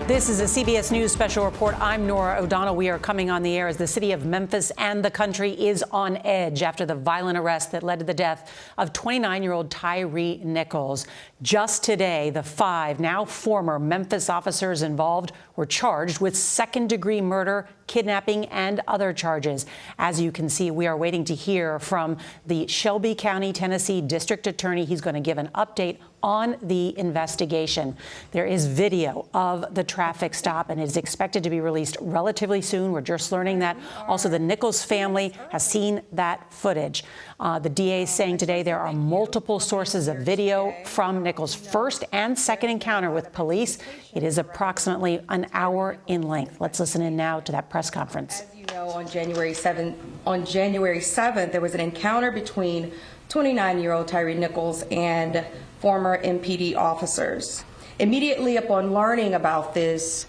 This is a CBS News special report. I'm Norah O'Donnell. We are coming on the air as the city of Memphis and the country is on edge after the violent arrest that led to the death of 29-year-old Tyre Nichols. Just today, the 5 now former Memphis officers involved were charged with second-degree murder, kidnapping, and other charges. As you can see, we are waiting to hear from the Shelby County, Tennessee District Attorney. He's going to give an update on the investigation. There is video of the traffic stop and it is expected to be released relatively soon. We're just learning that. Also, the Nichols family has seen that footage. The DA is saying today there are multiple sources of video from Nichols' first and second encounter with police. It is approximately an hour in length. Let's listen in now to that press conference. As you know, on January 7th, there was an encounter between 29-year-old Tyre Nichols and former MPD officers. Immediately upon learning about this,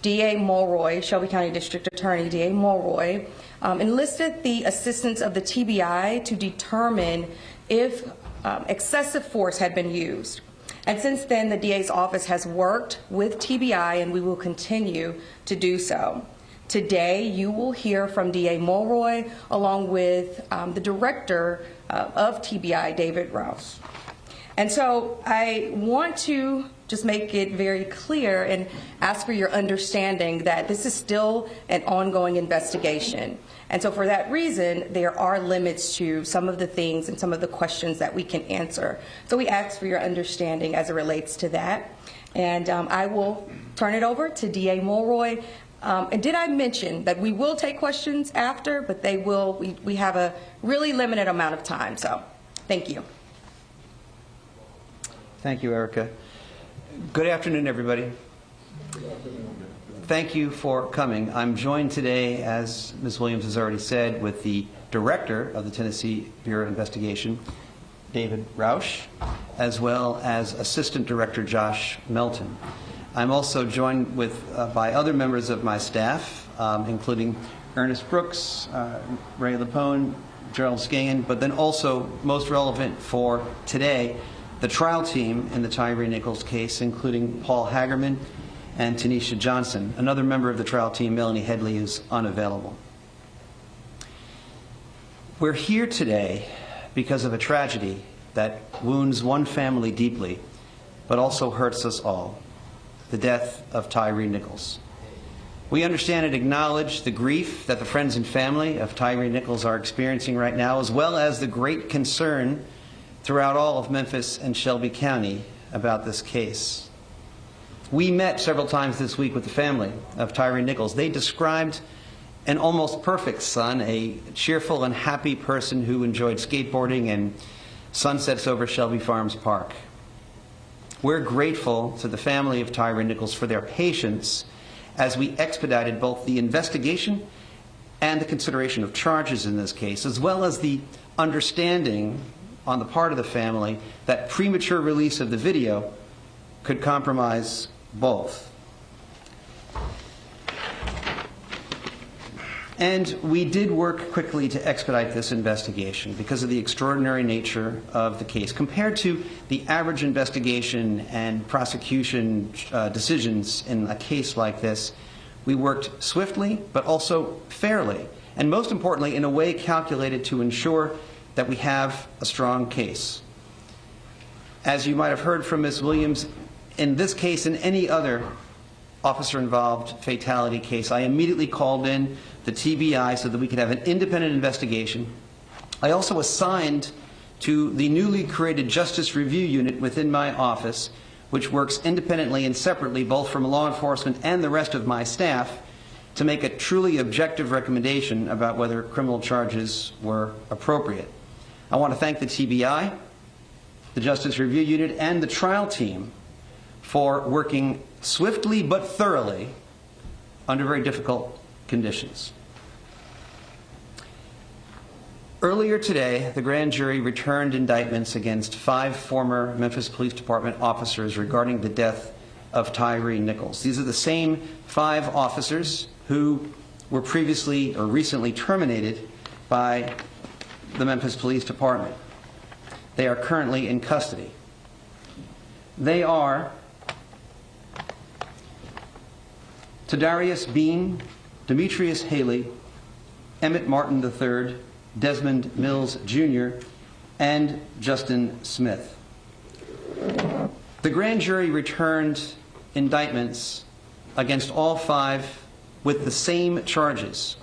DA Mulroy, Shelby County District Attorney DA Mulroy, enlisted the assistance of the TBI to determine if excessive force had been used. And since then, the DA's office has worked with TBI, and we will continue to do so. Today, you will hear from DA Mulroy along with the director of TBI, David Rouse. And so I want to just make it very clear and ask for your understanding that this is still an ongoing investigation. And so for that reason, there are limits to some of the things and some of the questions that we can answer. So we ask for your understanding as it relates to that. And I will turn it over to DA Mulroy. And did I mention that we will take questions after, but they will, we have a really limited amount of time. So thank you. Thank you, Erica. Good afternoon, everybody. Thank you for coming. I'm joined today, as Ms. Williams has already said, with the director of the Tennessee Bureau of Investigation, David Roush, as well as Assistant Director Josh Melton. I'm also joined by other members of my staff, including Ernest Brooks, Ray Lapone, Gerald Scagan, but then also, most relevant for today, the trial team in the Tyre Nichols case, including Paul Hagerman and Tanisha Johnson. Another member of the trial team, Melanie Headley, is unavailable. We're here today because of a tragedy that wounds one family deeply, but also hurts us all: the death of Tyre Nichols. We understand and acknowledge the grief that the friends and family of Tyre Nichols are experiencing right now, as well as the great concern throughout all of Memphis and Shelby County about this case. We met several times this week with the family of Tyre Nichols. They described an almost perfect son, a cheerful and happy person who enjoyed skateboarding and sunsets over Shelby Farms Park. We're grateful to the family of Tyre Nichols for their patience as we expedited both the investigation and the consideration of charges in this case, as well as the understanding on the part of the family that premature release of the video could compromise both. And we did work quickly to expedite this investigation because of the extraordinary nature of the case. Compared to the average investigation and prosecution decisions in a case like this, we worked swiftly but also fairly, and most importantly, in a way calculated to ensure that we have a strong case. As you might have heard from Ms. Williams, in this case and any other officer-involved fatality case, I immediately called in the TBI so that we could have an independent investigation. I also assigned to the newly created Justice Review Unit within my office, which works independently and separately both from law enforcement and the rest of my staff, to make a truly objective recommendation about whether criminal charges were appropriate. I want to thank the TBI, the Justice Review Unit, and the trial team for working swiftly but thoroughly under very difficult conditions. Earlier today, the grand jury returned indictments against 5 former Memphis Police Department officers regarding the death of Tyre Nichols. These are the same 5 officers who were previously or recently terminated by the Memphis Police Department. They are currently in custody. They are Tadarius Bean, Demetrius Haley, Emmett Martin III, Desmond Mills Jr., and Justin Smith. The grand jury returned indictments against all 5 with the same charges.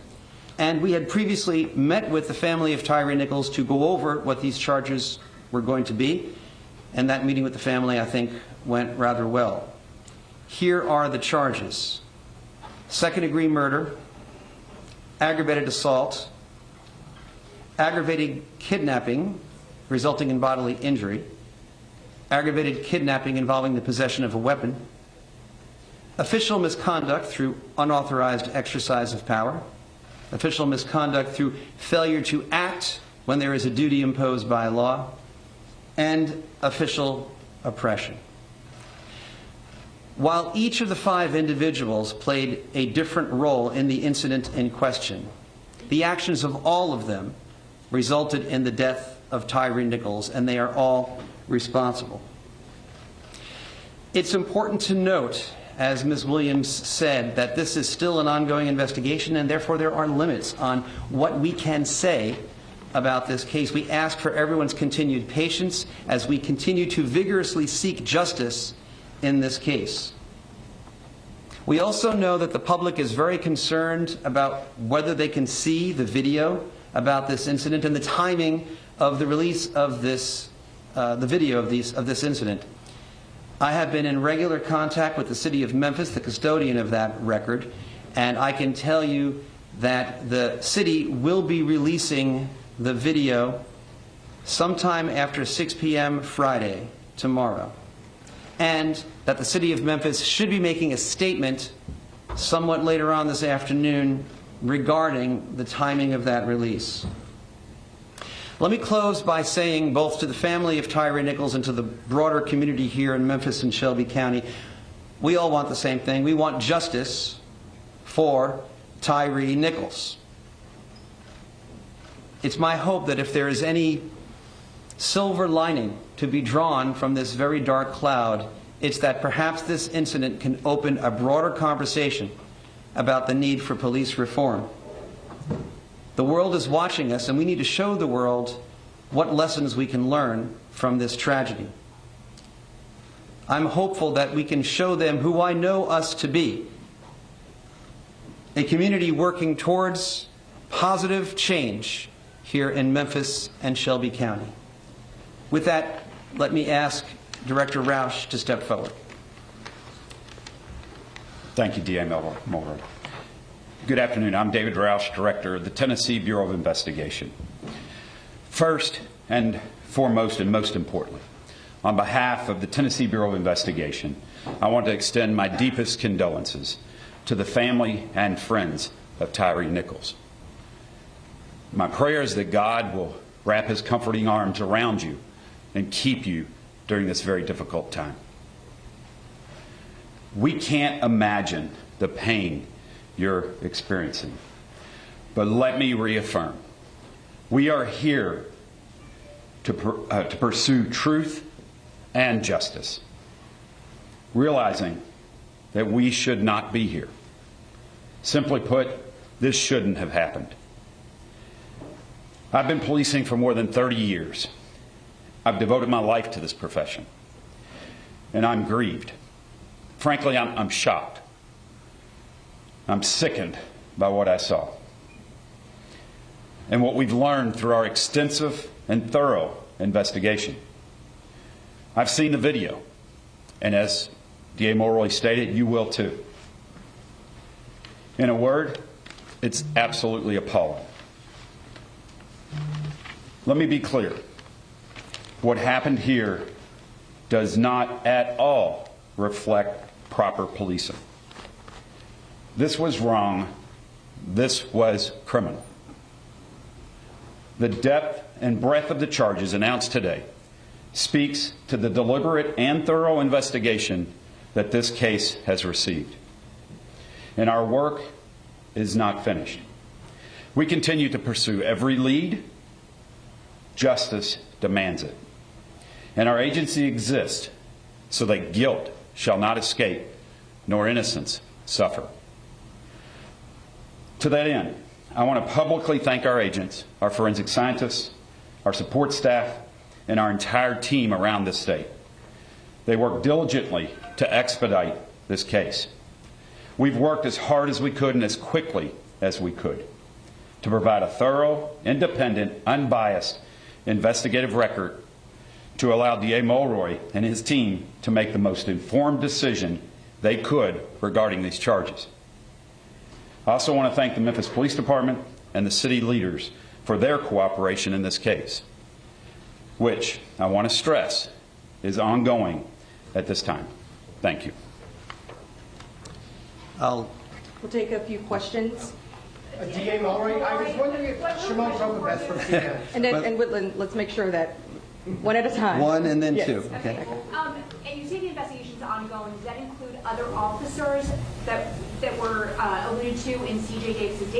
And we had previously met with the family of Tyre Nichols to go over what these charges were going to be. And that meeting with the family, I think, went rather well. Here are the charges: second-degree murder, aggravated assault, aggravated kidnapping resulting in bodily injury, aggravated kidnapping involving the possession of a weapon, official misconduct through unauthorized exercise of power, official misconduct through failure to act when there is a duty imposed by law, and official oppression. While each of the 5 individuals played a different role in the incident in question, the actions of all of them resulted in the death of Tyre Nichols, and they are all responsible. It's important to note, as Ms. Williams said, that this is still an ongoing investigation, and therefore there are limits on what we can say about this case. We ask for everyone's continued patience as we continue to vigorously seek justice in this case. We also know that the public is very concerned about whether they can see the video about this incident and the timing of the release of this, the video of this incident. I have been in regular contact with the city of Memphis, the custodian of that record, and I can tell you that the city will be releasing the video sometime after 6 p.m. Friday, tomorrow, and that the city of Memphis should be making a statement somewhat later on this afternoon regarding the timing of that release. Let me close by saying, both to the family of Tyre Nichols and to the broader community here in Memphis and Shelby County, we all want the same thing. We want justice for Tyre Nichols. It's my hope that if there is any silver lining to be drawn from this very dark cloud, it's that perhaps this incident can open a broader conversation about the need for police reform. The world is watching us, and we need to show the world what lessons we can learn from this tragedy. I'm hopeful that we can show them who I know us to be, a community working towards positive change here in Memphis and Shelby County. With that, let me ask Director Roush to step forward. Thank you, D.A. Mulder. Good afternoon. I'm David Roush, Director of the Tennessee Bureau of Investigation. First and foremost, and most importantly, on behalf of the Tennessee Bureau of Investigation, I want to extend my deepest condolences to the family and friends of Tyre Nichols. My prayer is that God will wrap his comforting arms around you and keep you during this very difficult time. We can't imagine the pain you're experiencing, but let me reaffirm, we are here to pursue truth and justice, realizing that we should not be here. Simply put, this shouldn't have happened. I've been policing for more than 30 years. I've devoted my life to this profession, and I'm grieved. Frankly, I'm shocked. I'm sickened by what I saw and what we've learned through our extensive and thorough investigation. I've seen the video, and as D.A. Mulroy stated, you will too. In a word, it's absolutely appalling. Let me be clear. What happened here does not at all reflect proper policing. This was wrong. This was criminal. The depth and breadth of the charges announced today speaks to the deliberate and thorough investigation that this case has received. And our work is not finished. We continue to pursue every lead. Justice demands it. And our agency exists so that guilt shall not escape, nor innocence suffer. To that end, I want to publicly thank our agents, our forensic scientists, our support staff, and our entire team around this state. They worked diligently to expedite this case. We've worked as hard as we could and as quickly as we could to provide a thorough, independent, unbiased investigative record to allow DA Mulroy and his team to make the most informed decision they could regarding these charges. I also want to thank the Memphis Police Department and the city leaders for their cooperation in this case, which I want to stress is ongoing at this time. Thank you. We'll take a few questions. DA Mulroy, I was wondering if Shimon Prokopes from CBS. And Whitland, let's make sure that one at a time. One and then Yes. two. Okay. And you say the investigation's ongoing. Does that include other officers that were alluded to in C.J. Davis's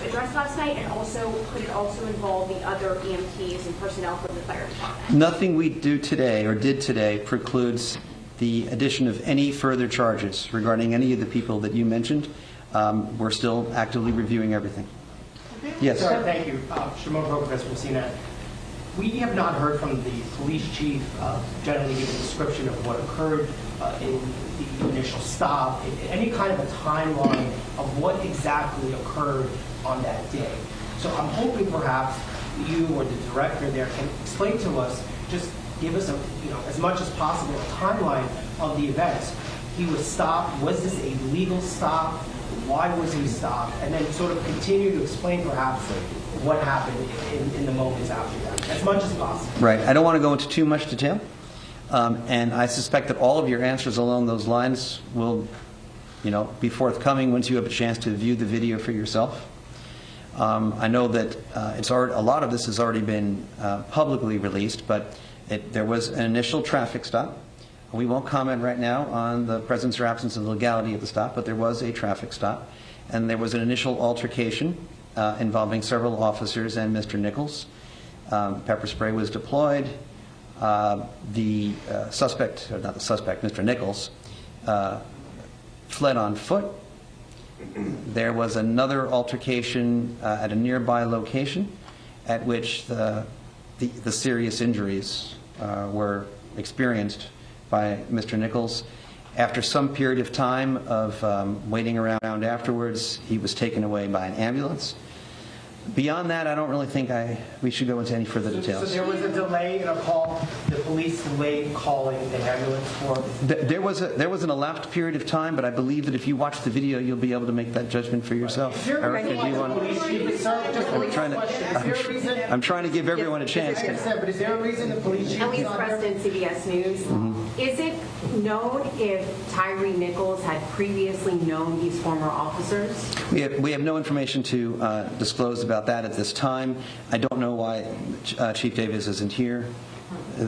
address last night, and also could it also involve the other EMTs and personnel from the fire department? Nothing we do today or did today precludes the addition of any further charges regarding any of the people that you mentioned. We're still actively reviewing everything. Yes. Sir, thank you. Shimon Prokopes from CNN. We have not heard from the police chief generally give a description of what occurred in the initial stop, any kind of a timeline of what exactly occurred on that day. So I'm hoping perhaps you or the director there can explain to us, just give us as much as possible a timeline of the events. He was stopped. Was this a legal stop? Why was he stopped? And then sort of continue to explain perhaps what happened in the moments after that, as much as possible. Right. I don't want to go into too much detail, and I suspect that all of your answers along those lines will, be forthcoming once you have a chance to view the video for yourself. I know that a lot of this has already been publicly released, but there was an initial traffic stop. We won't comment right now on the presence or absence of legality of the stop, but there was a traffic stop, and there was an initial altercation involving several officers and Mr. Nichols. Pepper spray was deployed. The suspect, or not the suspect, Mr. Nichols, fled on foot. There was another altercation at a nearby location at which the serious injuries were experienced by Mr. Nichols. After some period of time of waiting around afterwards, he was taken away by an ambulance. Beyond that, I don't really think we should go into any further details. So there was a delay in a call. The police delayed calling the ambulance for. There was an elapsed period of time, but I believe that if you watch the video, you'll be able to make that judgment for yourself. Erica, do you want? I'm trying to give everyone a chance. But is there a reason the police chief? Elise Preston, CBS News. Is it known if Tyre Nichols had previously known these former officers? We have no information to disclose about that at this time. I don't know why Chief Davis isn't here.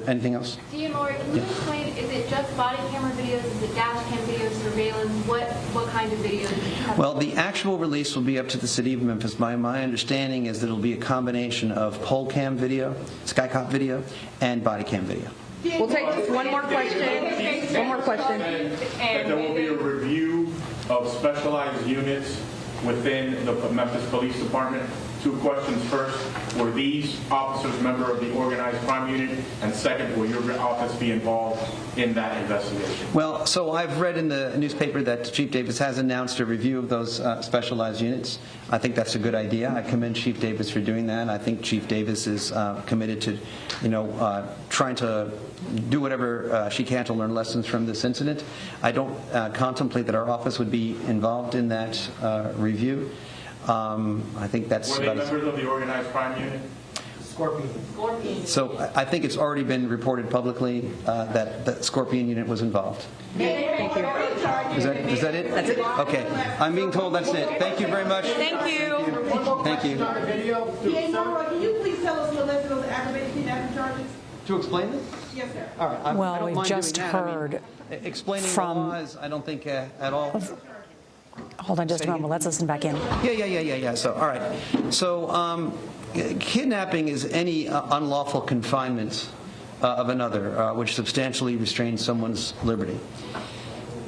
Anything else? DA Mulroy, can you explain, is it just body camera videos, is it dash cam videos, surveillance, what kind of videos? Well, the actual release will be up to the city of Memphis. My understanding is that it'll be a combination of pole cam video, skycop video, and body cam video. We'll take one more question. One more question. That there will be a review of specialized units within the Memphis Police Department. Two questions. First, were these officers member of the organized crime unit? And second, will your office be involved in that investigation? Well, so I've read in the newspaper that Chief Davis has announced a review of those specialized units. I think that's a good idea. I commend Chief Davis for doing that. I think Chief Davis is committed to, trying to do whatever she can to learn lessons from this incident. I don't contemplate that our office would be involved in that review. I think that's were they members of the organized crime unit? Scorpion. So I think it's already been reported publicly that the Scorpion unit was involved. Thank you. Is that it? That's it. Okay. I'm being told that's it. Thank you very much. Thank you. Thank you. DA Norah, can you please tell us the list of those aggravated kidnapping charges? To explain this? Yes, sir. All right. Well, I don't we've mind just doing that. heard explaining from- the laws, I don't think at all. Hold on just a moment. Let's listen back in. Yeah. So, all right. So, kidnapping is any unlawful confinement of another, which substantially restrains someone's liberty.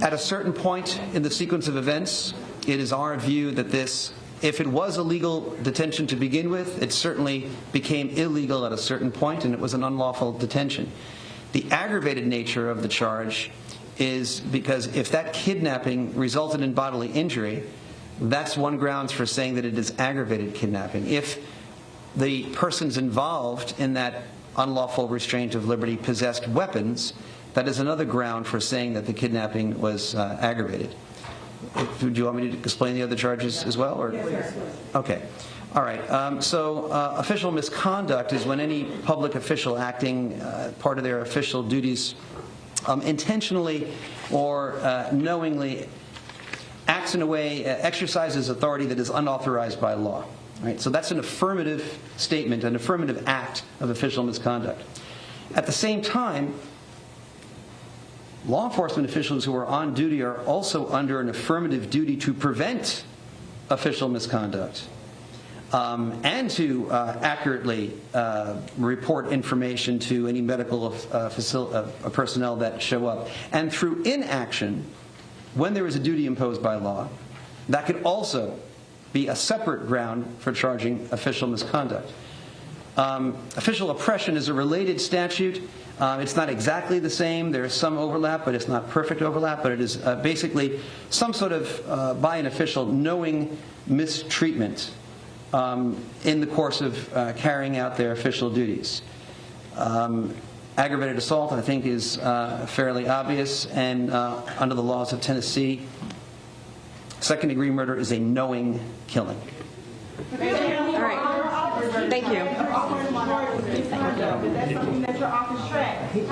At a certain point in the sequence of events, it is our view that this If it was a legal detention to begin with, it certainly became illegal at a certain point, and it was an unlawful detention. The aggravated nature of the charge is because if that kidnapping resulted in bodily injury, that's one grounds for saying that it is aggravated kidnapping. If the persons involved in that unlawful restraint of liberty possessed weapons, that is another ground for saying that the kidnapping was aggravated. Do you want me to explain the other charges as well? Or? Yes, okay. All right. Official misconduct is when any public official acting part of their official duties intentionally or knowingly acts in a way, exercises authority that is unauthorized by law. Right? So that's an affirmative statement, an affirmative act of official misconduct. At the same time, law enforcement officials who are on duty are also under an affirmative duty to prevent official misconduct and to accurately report information to any medical personnel that show up. And through inaction, when there is a duty imposed by law, that could also be a separate ground for charging official misconduct. Official oppression is a related statute. It's not exactly the same. There is some overlap, but it's not perfect overlap. But it is basically some sort of, by an official, knowing mistreatment in the course of carrying out their official duties. Aggravated assault, I think, is fairly obvious. And under the laws of Tennessee, second-degree murder is a knowing killing. All right. Thank you. How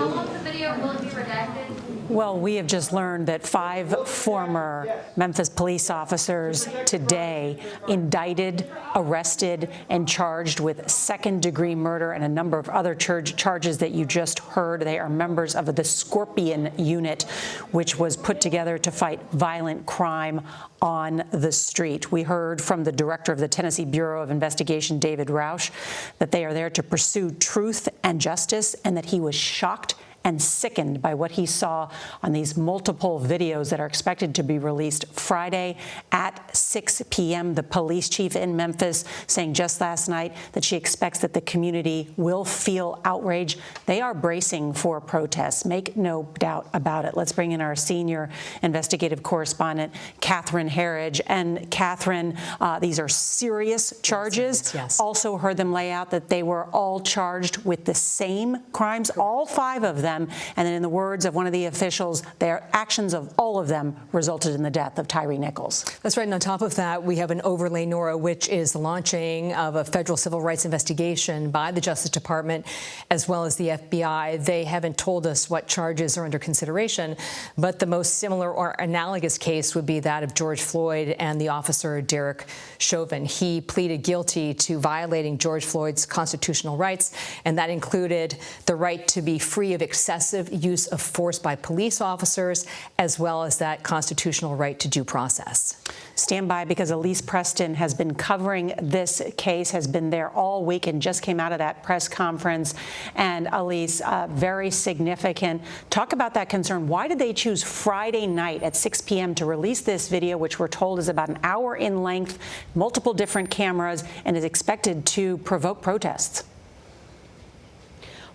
long the video will be redacted? Well, we have just learned that 5 former Memphis police officers today indicted, arrested, and charged with second-degree murder and a number of other charges that you just heard. They are members of the Scorpion Unit, which was put together to fight violent crime on the street. We heard from the director of the Tennessee Bureau of Investigation, David Roush, that they are there to pursue truth and justice, and that he was shocked and sickened by what he saw on these multiple videos that are expected to be released Friday at 6 p.m. The police chief in Memphis saying just last night that she expects that the community will feel outrage. They are bracing for protests. Make no doubt about it. Let's bring in our senior investigative correspondent, Catherine Herridge. And Catherine, these are serious charges. Yes. Also heard them lay out that they were all charged with the same crimes, all 5 of them. And then in the words of one of the officials, their actions of all of them resulted in the death of Tyre Nichols. That's right. And on top of that, we have an overlay, Norah, which is the launching of a federal civil rights investigation by the Justice Department as well as the FBI. They haven't told us what charges are under consideration, but the most similar or analogous case would be that of George Floyd and the officer Derek Chauvin. He pleaded guilty to violating George Floyd's constitutional rights, and that included the right to be free of excessive use of force by police officers, as well as that constitutional right to due process. Stand by, because Elise Preston has been covering this case, has been there all week, and just came out of that press conference. And Elise, very significant. Talk about that concern. Why did they choose Friday night at 6 p.m. to release this video, which we're told is about an hour in length, multiple different cameras, and is expected to provoke protests?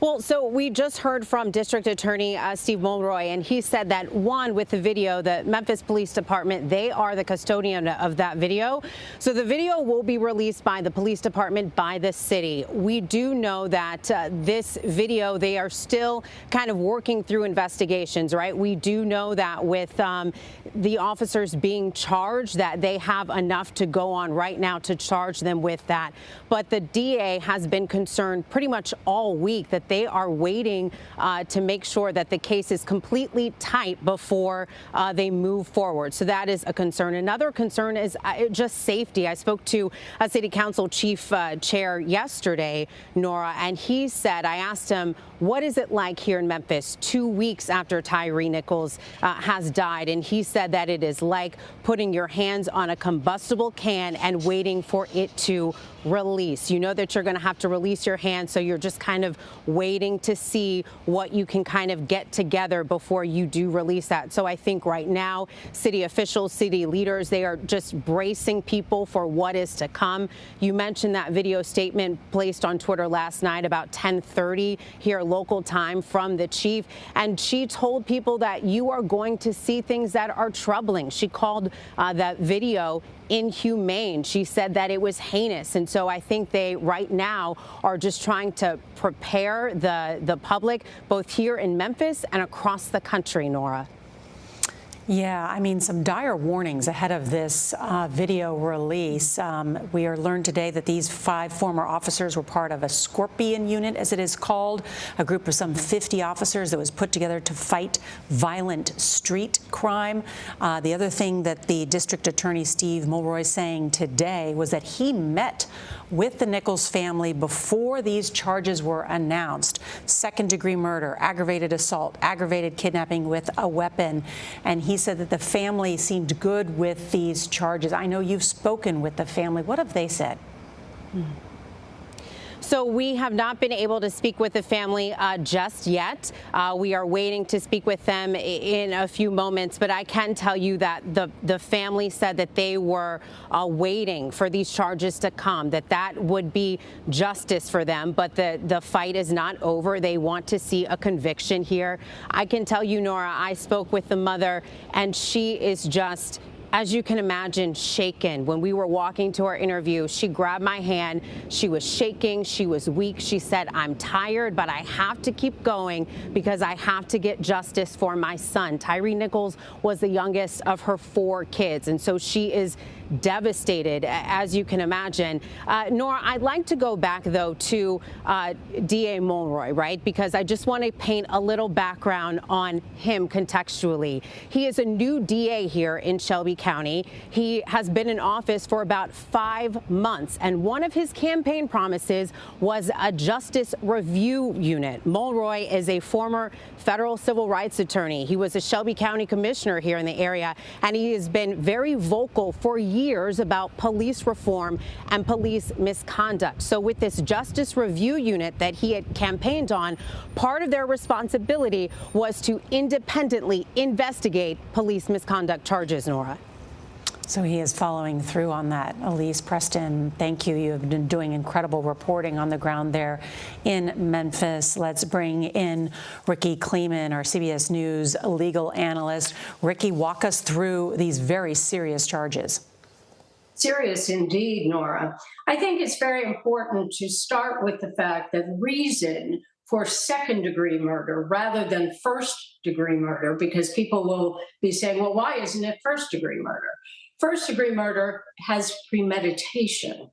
Well, so we just heard from District Attorney Steve Mulroy, and he said that, one, with the video, the Memphis Police Department, they are the custodian of that video. So the video will be released by the police department, by the city. We do know that this video, they are still kind of working through investigations, right? We do know that with the officers being charged, that they have enough to go on right now to charge them with that. But the DA has been concerned pretty much all week that they are waiting to make sure that the case is completely tight before they move forward. So that is a concern. Another concern is just safety. I spoke to a city council chief chair yesterday, Norah, and he said, I asked him, what is it like here in Memphis 2 weeks after Tyre Nichols has died? And he said that it is like putting your hands on a combustible can and waiting for it to release. You know that you're going to have to release your hand, so you're just kind of waiting to see what you can kind of get together before you do release that. So I think right now, city officials, city leaders, they are just bracing people for what is to come. You mentioned that video statement placed on Twitter last night about 10:30 here local time from the chief, and she told people that you are going to see things that are troubling. She called that video inhumane. She said that it was heinous. And so I think they right now are just trying to prepare the public, both here in Memphis and across the country, Nora. Yeah, I mean, some dire warnings ahead of this video release. We are learned today that these 5 former officers were part of a Scorpion unit, as it is called, a group of some 50 officers that was put together to fight violent street crime. The other thing that the district attorney, Steve Mulroy, saying today was that he met with the Nichols family before these charges were announced: second-degree murder, aggravated assault, aggravated kidnapping with a weapon. And he said that the family seemed good with these charges. I know you've spoken with the family. What have they said? So we have not been able to speak with the family just yet. We are waiting to speak with them in a few moments, but I can tell you that the family said that they were waiting for these charges to come, that would be justice for them, but the fight is not over. They want to see a conviction here. I can tell you, Nora, I spoke with the mother, and she is just, as you can imagine, shaken. When we were walking to our interview, she grabbed my hand. She was shaking. She was weak. She said, "I'm tired, but I have to keep going because I have to get justice for my son." Tyre Nichols was the youngest of her 4 kids, and so she is devastated, as you can imagine. Nora, I'd like to go back, though, to DA Mulroy, right? Because I just want to paint a little background on him contextually. He is a new DA here in Shelby County. He has been in office for about 5 months, and one of his campaign promises was a justice review unit. Mulroy is a former federal civil rights attorney. He was a Shelby County commissioner here in the area, and he has been very vocal for years about police reform and police misconduct. So with this justice review unit that he had campaigned on, part of their responsibility was to independently investigate police misconduct charges, Nora. So he is following through on that. Elise Preston, thank you. You have been doing incredible reporting on the ground there in Memphis. Let's bring in Ricky Kleeman, our CBS News legal analyst. Ricky, walk us through these very serious charges. Serious indeed, Nora. I think it's very important to start with the fact that reason for second-degree murder rather than first-degree murder, because people will be saying, well, why isn't it first-degree murder? First-degree murder has premeditation,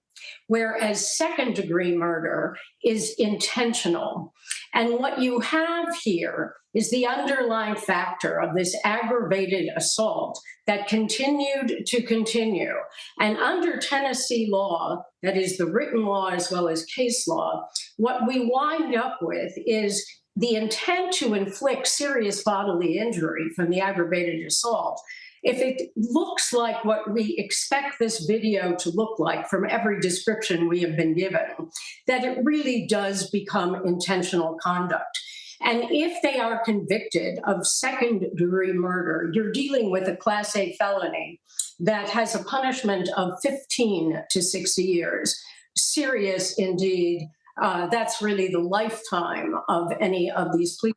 whereas second-degree murder is intentional. And what you have here is the underlying factor of this aggravated assault that continued to continue. And under Tennessee law, that is the written law as well as case law, what we wind up with is the intent to inflict serious bodily injury from the aggravated assault. If it looks like what we expect this video to look like from every description we have been given, that it really does become intentional conduct. And if they are convicted of second-degree murder, you're dealing with a Class A felony that has a punishment of 15 to 60 years. Serious indeed. That's really the lifetime of any of these pleas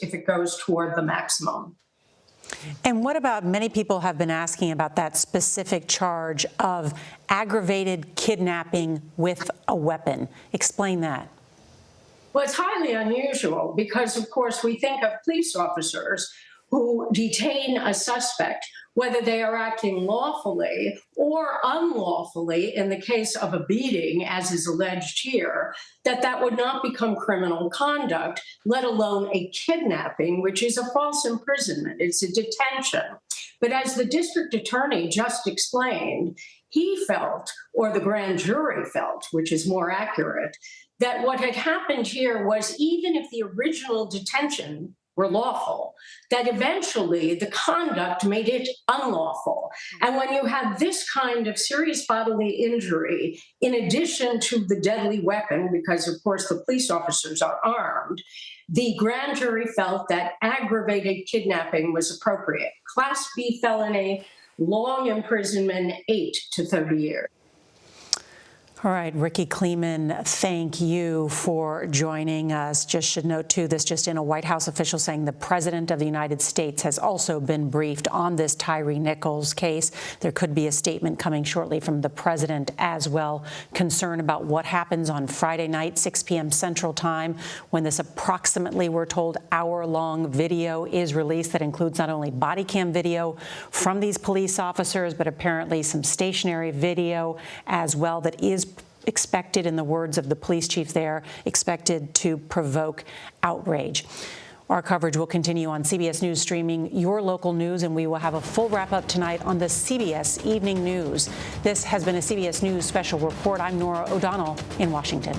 if it goes toward the maximum. And what about, many people have been asking about that specific charge of aggravated kidnapping with a weapon. Explain that. Well, it's highly unusual because, of course, we think of police officers who detain a suspect, whether they are acting lawfully or unlawfully in the case of a beating, as is alleged here, that would not become criminal conduct, let alone a kidnapping, which is a false imprisonment. It's a detention. But as the district attorney just explained, he felt, or the grand jury felt, which is more accurate, that what had happened here was even if the original detention were lawful, that eventually the conduct made it unlawful. And when you have this kind of serious bodily injury, in addition to the deadly weapon, because of course the police officers are armed, the grand jury felt that aggravated kidnapping was appropriate. Class B felony, long imprisonment, 8 to 30 years. All right, Ricky Kleeman, thank you for joining us. Just should note, too, this just in, a White House official saying the President of the United States has also been briefed on this Tyre Nichols case. There could be a statement coming shortly from the President as well. Concern about what happens on Friday night, 6 p.m. Central Time, when this approximately, we're told, hour-long video is released that includes not only body cam video from these police officers, but apparently some stationary video as well that is expected, in the words of the police chief there, expected to provoke outrage. Our coverage will continue on CBS News Streaming, your local news, and we will have a full wrap-up tonight on the CBS Evening News. This has been a CBS News special report. I'm Norah O'Donnell in Washington.